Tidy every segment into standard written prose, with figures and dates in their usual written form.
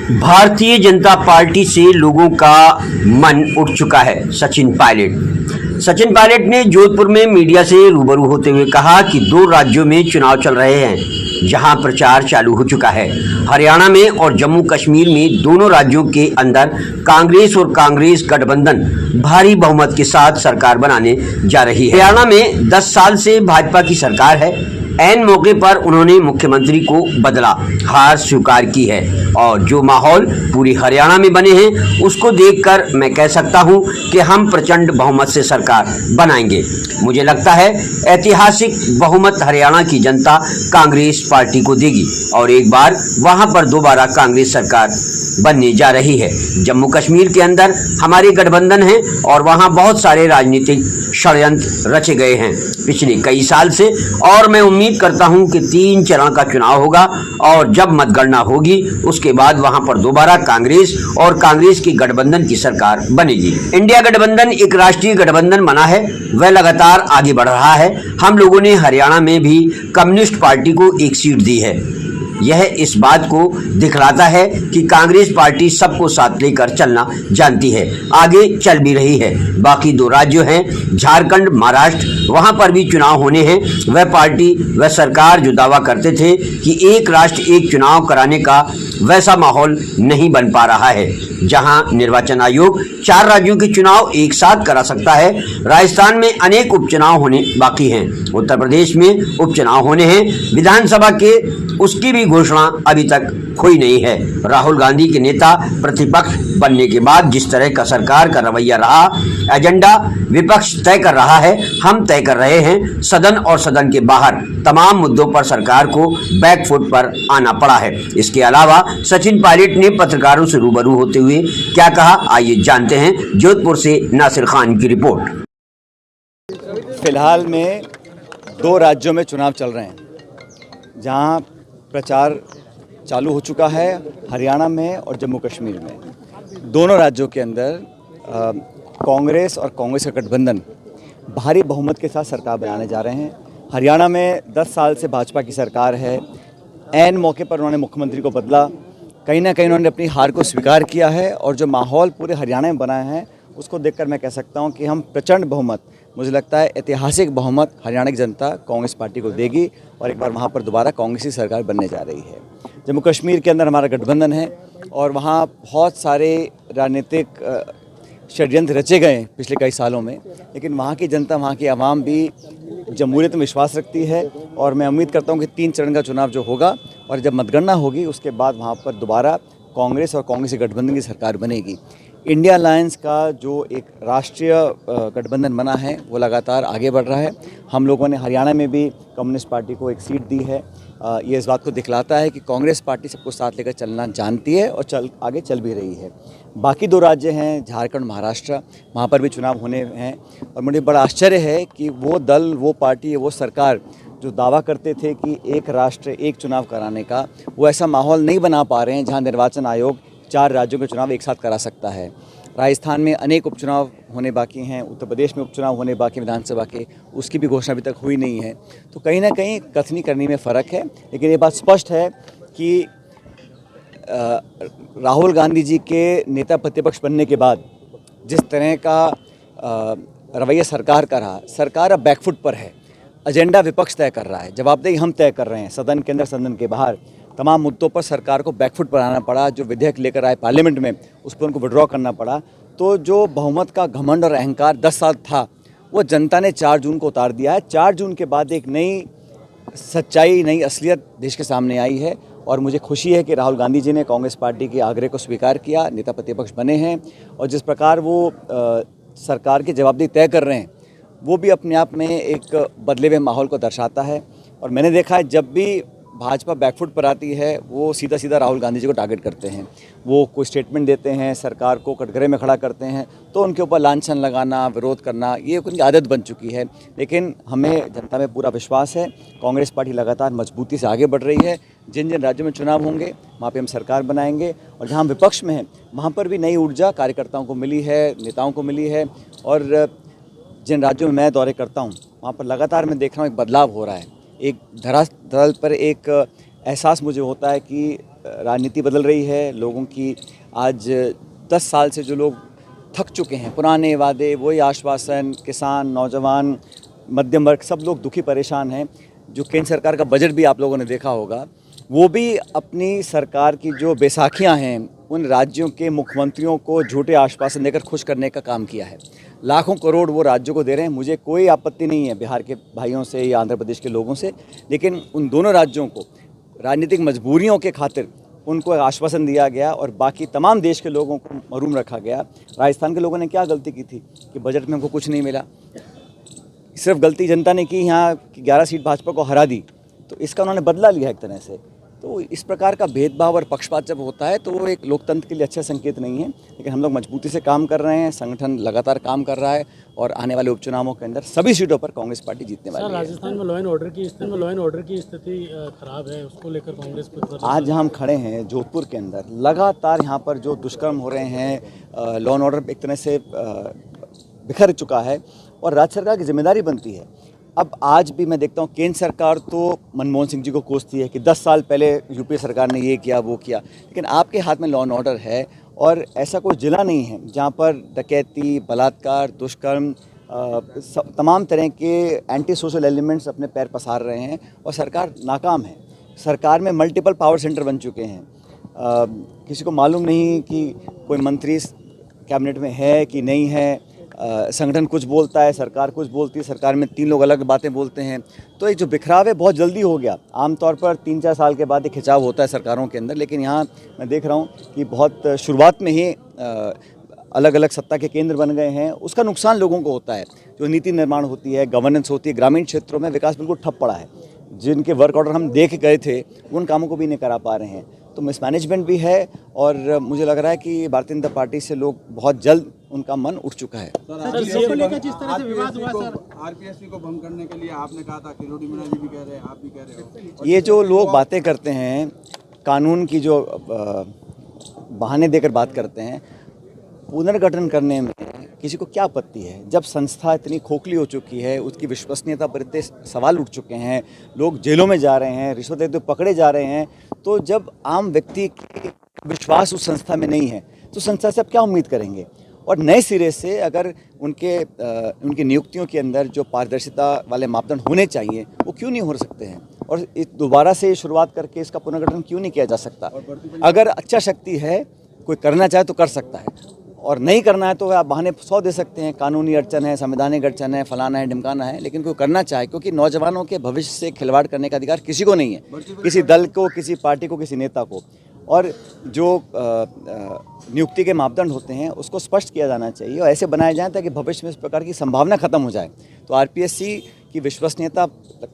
Bharatiya Janata party से लोगों का मन उठ चुका है। सचिन पायलट ने जोधपुर में मीडिया से रूबरू होते हुए कहा कि 2 राज्यों में चुनाव चल रहे हैं जहां प्रचार चालू हो चुका है। हरियाणा में और जम्मू कश्मीर में दोनों राज्यों के अंदर कांग्रेस और कांग्रेस गठबंधन भारी बहुमत के साथ सरकार बनाने जा रही है। हरियाणा में 10 साल से भाजपा की सरकार है। ऐन मौके पर उन्होंने मुख्यमंत्री को बदला, हार स्वीकार की है और जो माहौल पूरी हरियाणा में बने हैं उसको देखकर मैं कह सकता हूं कि हम प्रचंड बहुमत से सरकार बनाएंगे। मुझे लगता है ऐतिहासिक बहुमत हरियाणा की जनता कांग्रेस पार्टी को देगी और एक बार वहां पर दोबारा कांग्रेस सरकार बनने जा रही है। जम्मू कश्मीर के अंदर हमारे गठबंधन है और वहां बहुत सारे राजनीतिक षड्यंत्र रचे गए हैं पिछले कई साल से और मैं उम्मीद करता हूं कि 3 चरण का चुनाव होगा और जब मतगणना होगी उसके बाद वहां पर दोबारा कांग्रेस और कांग्रेस की गठबंधन की सरकार बनेगी। इंडिया गठबंधन एक राष्ट्रीय गठबंधन बना है, वह लगातार आगे बढ़ रहा है। हम लोगों ने हरियाणा में भी कम्युनिस्ट पार्टी को 1 सीट दी है। यह इस बात को दिखलाता है कि कांग्रेस पार्टी सबको साथ लेकर चलना जानती है, आगे चल भी रही है। बाकी 2 राज्य हैं झारखंड, महाराष्ट्र, वहां पर भी चुनाव होने हैं। वह पार्टी, वह सरकार जो दावा करते थे कि एक राष्ट्र एक चुनाव कराने का वैसा माहौल नहीं बन पा रहा है। जहां निर्वाचन आयोग 4 राज्यों के चुनाव एक साथ करा सकता है। राजस्थान में अनेक उपचुनाव होने बाकी हैं। उत्तर प्रदेश में उपचुनाव होने हैं। विधानसभा के उसकी भी घोषणा अभी तक हुई नहीं है। राहुल गांधी के नेता प्रतिपक्ष बनने के बाद जिस तरह का सरकार का रवैया रहा, एजेंडा विपक्ष तय कर रहा है, हम तय कर रहे हैं। सदन और सदन के बाहर तमाम मुद्दों पर सरकार को बैकफुट पर आना पड़ा है। इसके अलावा सचिन पायलट ने पत्रकारों से रूबरू होते हुए क्या कहा, आइए जानते हैं। जोधपुर से नासिर खान की रिपोर्ट। फिलहाल में 2 राज्यों में चुनाव चल रहे हैं जहां प्रचार चालू हो चुका है, हरियाणा में और जम्मू कश्मीर में। दोनों राज्यों के अंदर कांग्रेस और कांग्रेस का गठबंधन भारी बहुमत के साथ सरकार बनाने जा रहे हैं। हरियाणा में 10 साल से भाजपा की सरकार है। ऐन मौके पर उन्होंने मुख्यमंत्री को बदला, कहीं ना कहीं उन्होंने अपनी हार को स्वीकार किया है और जो माहौल पूरे हरियाणा में बना है उसको देखकर मैं कह सकता हूं कि हम प्रचंड बहुमत, मुझे लगता है ऐतिहासिक बहुमत हरियाणा की जनता कांग्रेस पार्टी को देगी और एक बार वहां पर दोबारा कांग्रेस की सरकार बनने जा रही है। जम्मू कश्मीर के अंदर हमारा गठबंधन है और वहाँ बहुत सारे राजनीतिक षड्यंत्र रचे गए हैं पिछले कई सालों में, लेकिन वहाँ की जनता, वहाँ की आवाम भी जमहूरियत में विश्वास रखती है और मैं उम्मीद करता हूँ कि 3 चरण का चुनाव जो होगा और जब मतगणना होगी उसके बाद वहाँ पर दोबारा कांग्रेस और कांग्रेस की गठबंधन की सरकार बनेगी। इंडिया अलायंस का जो एक राष्ट्रीय गठबंधन बना है वो लगातार आगे बढ़ रहा है। हम लोगों ने हरियाणा में भी कम्युनिस्ट पार्टी को 1 सीट दी है। ये इस बात को दिखलाता है कि कांग्रेस पार्टी सबको साथ लेकर चलना जानती है और आगे चल भी रही है। बाकी 2 राज्य हैं झारखंड, महाराष्ट्र, वहाँ पर भी चुनाव होने हैं और मुझे बड़ा आश्चर्य है कि वो दल, वो पार्टी, वो सरकार जो दावा करते थे कि एक राष्ट्र एक चुनाव कराने का, वो ऐसा माहौल नहीं बना पा रहे हैं जहाँ निर्वाचन आयोग 4 राज्यों के चुनाव एक साथ करा सकता है। राजस्थान में अनेक उपचुनाव होने बाकी हैं, उत्तर प्रदेश में उपचुनाव होने बाकी विधानसभा के, उसकी भी घोषणा अभी तक हुई नहीं है। तो कहीं ना कहीं कथनी करनी में फ़र्क है, लेकिन ये बात स्पष्ट है कि राहुल गांधी जी के नेता प्रतिपक्ष बनने के बाद जिस तरह का रवैया सरकार का रहा, सरकार अब बैकफुट पर है। एजेंडा विपक्ष तय कर रहा है, जवाबदेही हम तय कर रहे हैं। सदन के अंदर, सदन के बाहर तमाम मुद्दों पर सरकार को बैकफुट पर आना पड़ा। जो विधेयक लेकर आए पार्लियामेंट में उस पर उनको विड्रॉ करना पड़ा। तो जो बहुमत का घमंड और अहंकार 10 साल था वो जनता ने 4 जून को उतार दिया है। 4 जून के बाद एक नई सच्चाई, नई असलियत देश के सामने आई है और मुझे खुशी है कि राहुल गांधी जी ने कांग्रेस पार्टी के आग्रह को स्वीकार किया, नेता प्रतिपक्ष बने हैं और जिस प्रकार वो सरकार की जवाबदेही तय कर रहे हैं वो भी अपने आप में एक बदले हुए माहौल को दर्शाता है। और मैंने देखा है जब भी भाजपा बैकफुट पर आती है वो सीधा सीधा राहुल गांधी जी को टारगेट करते हैं। वो कोई स्टेटमेंट देते हैं, सरकार को कटघरे में खड़ा करते हैं तो उनके ऊपर लांछन लगाना, विरोध करना, ये उनकी आदत बन चुकी है। लेकिन हमें जनता में पूरा विश्वास है, कांग्रेस पार्टी लगातार मजबूती से आगे बढ़ रही है। जिन जिन राज्यों में चुनाव होंगे वहाँ पर हम सरकार बनाएंगे और जहाँ विपक्ष में है वहाँ पर भी नई ऊर्जा कार्यकर्ताओं को मिली है, नेताओं को मिली है। और जिन राज्यों में मैं दौरे करता हूँ वहाँ पर लगातार मैं देख रहा हूँ एक बदलाव हो रहा है। एक धरातल पर एक एहसास मुझे होता है कि राजनीति बदल रही है। लोगों की आज 10 साल से जो लोग थक चुके हैं, पुराने वादे, वही आश्वासन, किसान, नौजवान, मध्यम वर्ग सब लोग दुखी परेशान हैं। जो केंद्र सरकार का बजट भी आप लोगों ने देखा होगा, वो भी अपनी सरकार की जो बैसाखियां हैं उन राज्यों के मुख्यमंत्रियों को झूठे आश्वासन देकर खुश करने का काम किया है। लाखों करोड़ वो राज्यों को दे रहे हैं। मुझे कोई आपत्ति नहीं है बिहार के भाइयों से या आंध्र प्रदेश के लोगों से, लेकिन उन दोनों राज्यों को राजनीतिक मजबूरियों के खातिर उनको आश्वासन दिया गया और बाकी तमाम देश के लोगों को महरूम रखा गया। राजस्थान के लोगों ने क्या गलती की थी कि बजट में उनको कुछ नहीं मिला? सिर्फ गलती जनता ने की, यहाँ की 11 सीट भाजपा को हरा दी, तो इसका उन्होंने बदला लिया एक तरह से। तो इस प्रकार का भेदभाव और पक्षपात जब होता है तो वो एक लोकतंत्र के लिए अच्छा संकेत नहीं है। लेकिन हम लोग मजबूती से काम कर रहे हैं, संगठन लगातार काम कर रहा है और आने वाले उपचुनावों के अंदर सभी सीटों पर कांग्रेस पार्टी जीतने वाली है। राजस्थान में लॉ एंड ऑर्डर की स्थिति खराब है, उसको लेकर कांग्रेस पर आज हम खड़े हैं जोधपुर के अंदर, लगातार यहाँ पर जो दुष्कर्म हो रहे हैं, लॉ एंड ऑर्डर एक तरह से बिखर चुका है और राज्य सरकार की जिम्मेदारी बनती है। अब आज भी मैं देखता हूँ केंद्र सरकार तो मनमोहन सिंह जी को कोसती है कि 10 साल पहले यूपीए सरकार ने ये किया वो किया, लेकिन आपके हाथ में लॉ एंड ऑर्डर है और ऐसा कोई जिला नहीं है जहाँ पर डकैती, बलात्कार, दुष्कर्म, तमाम तरह के एंटी सोशल एलिमेंट्स अपने पैर पसार रहे हैं और सरकार नाकाम है। सरकार में मल्टीपल पावर सेंटर बन चुके हैं। किसी को मालूम नहीं कि कोई मंत्री कैबिनेट में है कि नहीं है। संगठन कुछ बोलता है, सरकार कुछ बोलती है, सरकार में 3 लोग अलग बातें बोलते हैं। तो ये जो बिखराव है बहुत जल्दी हो गया। आमतौर पर 3-4 साल के बाद एक खिंचाव होता है सरकारों के अंदर, लेकिन यहाँ मैं देख रहा हूँ कि बहुत शुरुआत में ही अलग अलग सत्ता के केंद्र बन गए हैं। उसका नुकसान लोगों को होता है। जो नीति निर्माण होती है, गवर्नेंस होती है, ग्रामीण क्षेत्रों में विकास बिल्कुल ठप पड़ा है। जिनके वर्क ऑर्डर हम देख गए थे उन कामों को भी नहीं करा पा रहे हैं। तो मिसमैनेजमेंट भी है और मुझे लग रहा है कि भारतीय जनता पार्टी से लोग बहुत जल्द उनका मन उठ चुका है। आरपीएससी को भंग करने के लिए आपने कहा था, किरोड़ी मीणा जी भी कह रहे हैं, आप भी कह रहे हो। ये जो लोग बातें करते हैं, कानून की जो बहाने देकर बात करते हैं, पुनर्गठन करने में किसी को क्या आपत्ति है? जब संस्था इतनी खोखली हो चुकी है, उसकी विश्वसनीयता पर इतने सवाल उठ चुके हैं, लोग जेलों में जा रहे हैं, रिश्वत लेते हुए पकड़े जा रहे हैं, तो जब आम व्यक्ति की विश्वास उस संस्था में नहीं है तो संस्था से आप क्या उम्मीद करेंगे? और नए सिरे से अगर उनकी नियुक्तियों के अंदर जो पारदर्शिता वाले मापदंड होने चाहिए वो क्यों नहीं हो सकते हैं? और दोबारा से शुरुआत करके इसका पुनर्गठन क्यों नहीं किया जा सकता? अगर अच्छा शक्ति है, कोई करना चाहे तो कर सकता है, और नहीं करना है तो आप बहाने 100 दे सकते हैं। कानूनी अड़चन है, संवैधानिक अड़चन है, फलाना है, ढिमकाना है, लेकिन कोई करना चाहे, क्योंकि नौजवानों के भविष्य से खिलवाड़ करने का अधिकार किसी को नहीं है, किसी दल को, किसी पार्टी को, किसी नेता को। और जो नियुक्ति के मापदंड होते हैं उसको स्पष्ट किया जाना चाहिए और ऐसे बनाए जाएं ताकि भविष्य में इस प्रकार की संभावना खत्म हो जाए। तो आरपीएससी की विश्वसनीयता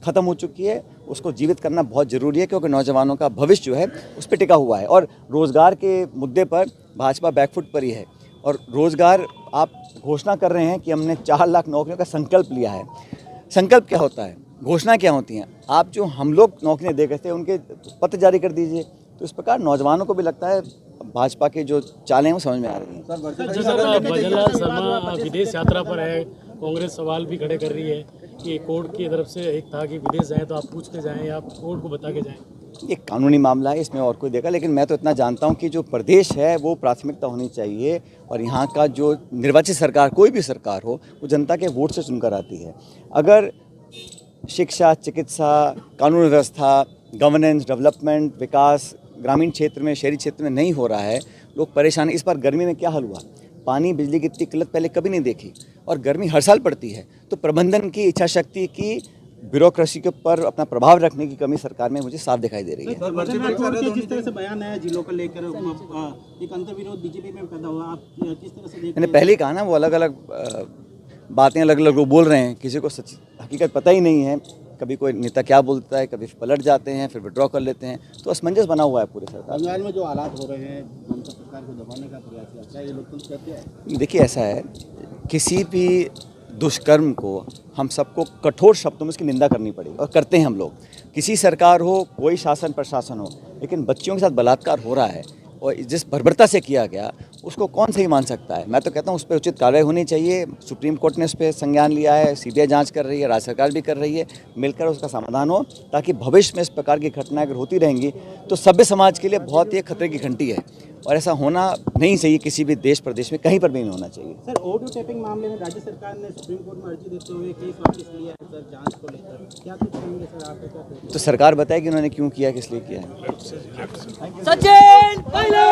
खत्म हो चुकी है, उसको जीवित करना बहुत ज़रूरी है, क्योंकि नौजवानों का भविष्य जो है उस पर टिका हुआ है। और रोज़गार के मुद्दे पर भाजपा बैकफुट पर ही है। और रोज़गार आप घोषणा कर रहे हैं कि हमने 4 लाख नौकरियों का संकल्प लिया है। संकल्प क्या होता है, घोषणा क्या होती हैं? आप जो हम लोग नौकरियाँ दे करते हैं उनके पत्र जारी कर दीजिए। तो इस प्रकार नौजवानों को भी लगता है भाजपा के जो चालें हैं वो समझ में आ रही हैं। भजनलाल शर्मा विदेश यात्रा पर है, कांग्रेस सवाल भी खड़े कर रही है कि कोर्ट की तरफ से एक था कि विदेश जाएं तो आप पूछ के जाएं या कोर्ट को बता के जाएं। ये कानूनी मामला है, इसमें और कोई देखा, लेकिन मैं तो इतना जानता हूँ कि जो प्रदेश है वो प्राथमिकता होनी चाहिए और यहाँ का जो निर्वाचित सरकार, कोई भी सरकार हो, वो जनता के वोट से चुनकर आती है। अगर शिक्षा, चिकित्सा, कानून व्यवस्था, गवर्नेंस, डेवलपमेंट, विकास ग्रामीण क्षेत्र में, शहरी क्षेत्र में नहीं हो रहा है, लोग परेशान। इस बार गर्मी में क्या हाल हुआ? पानी, बिजली की इतनी किल्लत पहले कभी नहीं देखी और गर्मी हर साल पड़ती है। तो प्रबंधन की इच्छा शक्ति की, ब्यूरोक्रेसी के ऊपर अपना प्रभाव रखने की कमी सरकार में मुझे साफ दिखाई दे रही है। जिस तरह से बयान है जिलों को लेकर एक अंतर्विरोध बीजेपी में पैदा हुआ, आप किस तरह से देखते हैं? मैंने पहले ही कहा ना, वो अलग अलग बातें अलग अलग लोग बोल रहे हैं, किसी को सच हकीकत पता ही नहीं है। कभी कोई नेता क्या बोलता है, कभी पलट जाते हैं, फिर विड्रॉ कर लेते हैं। तो असमंजस बना हुआ है पूरे सरकार। बंगाल में जो हालात हो रहे हैं, ममता सरकार को दबाने का प्रयास किया, क्या ये लोकतंत्र कहते हैं? देखिए, ऐसा है, किसी भी दुष्कर्म को हम सबको कठोर शब्दों में उसकी निंदा करनी पड़ेगी और करते हैं हम लोग। किसी सरकार हो, कोई शासन प्रशासन हो, लेकिन बच्चियों के साथ बलात्कार हो रहा है और जिस बर्बरता से किया गया उसको कौन सही मान सकता है। मैं तो कहता हूँ उस पर उचित कार्रवाई होनी चाहिए। सुप्रीम कोर्ट ने उस पर संज्ञान लिया है, सीबीआई जांच कर रही है, राज्य सरकार भी कर रही है, मिलकर उसका समाधान हो, ताकि भविष्य में इस प्रकार की घटनाएं अगर होती रहेंगी तो सभ्य समाज के लिए बहुत ही खतरे की घंटी है और ऐसा होना नहीं चाहिए। किसी भी देश प्रदेश में कहीं पर भी नहीं होना चाहिए। सर, ऑडियो टेपिंग मामले में राज्य सरकार ने सुप्रीम कोर्ट में अर्जी देते हुए केस वापस लिया है सर, जांच को लेकर क्या कुछ कहेंगे सर, आपका क्या? तो सरकार बताए कि उन्होंने क्यों किया, किस लिए किया है। सचिन पायलट